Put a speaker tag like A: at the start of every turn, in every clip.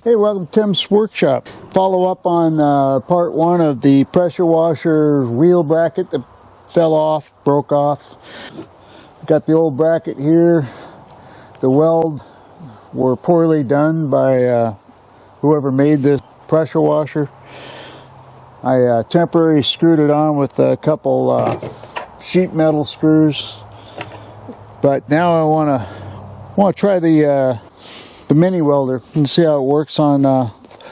A: Hey, welcome to Tim's Workshop. Follow up on part one of the pressure washer wheel bracket that fell off, broke off. Got the old bracket here. The welds were poorly done by whoever made this pressure washer. I temporarily screwed it on with a couple sheet metal screws, but now I want to try the mini welder and see how it works on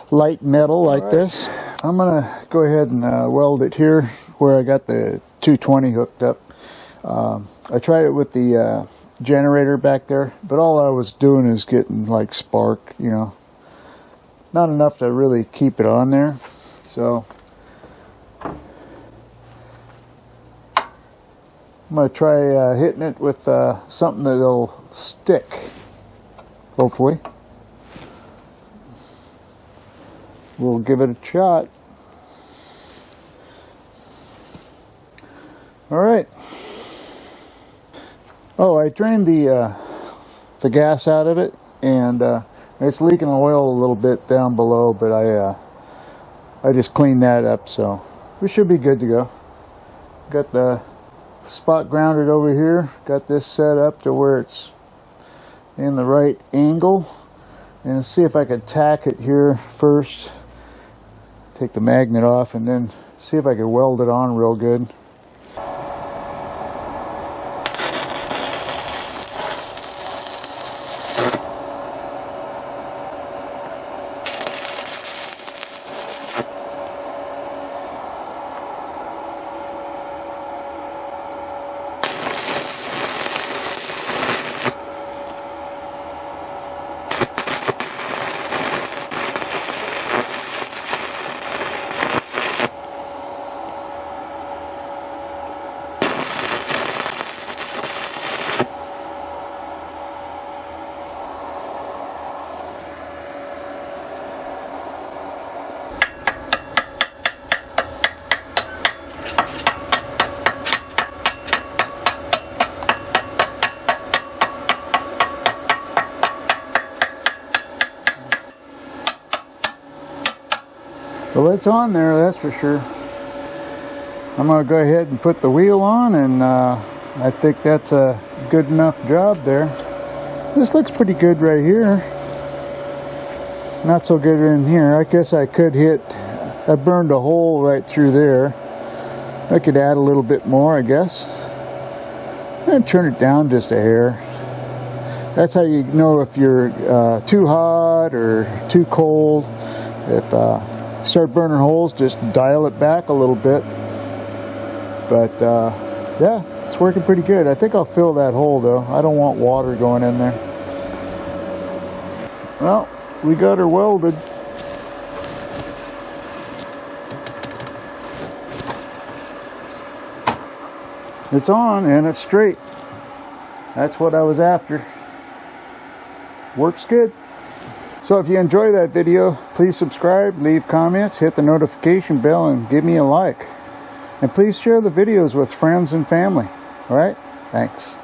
A: light metal like this. I'm gonna go ahead and weld it here where I got the 220 hooked up. I tried it with the generator back there, but all I was doing is getting like spark, you know, not enough to really keep it on there. So I'm gonna try hitting it with something that'll stick. Hopefully. We'll give it a shot. Alright. Oh, I drained the gas out of it, and it's leaking oil a little bit down below, but I just cleaned that up, so we should be good to go. Got the spot grounded over here, got this set up to where it's in the right angle, and see if I can tack it here first, take the magnet off, and then see if I can weld it on real good. Well, it's on there, that's for sure. I'm going to go ahead and put the wheel on, and I think that's a good enough job there. This looks pretty good right here. Not so good in here. I guess I could hit, I burned a hole right through there. I could add a little bit more, I guess. And turn it down just a hair. That's how you know if you're too hot or too cold. If start burning holes, just dial it back a little bit. But yeah, it's working pretty good. I think I'll fill that hole though. I don't want water going in there. Well, we got her welded. It's on and it's straight. That's what I was after. Works good. So if you enjoy that video, please subscribe, leave comments, hit the notification bell, and give me a like. And please share the videos with friends and family. Alright? Thanks.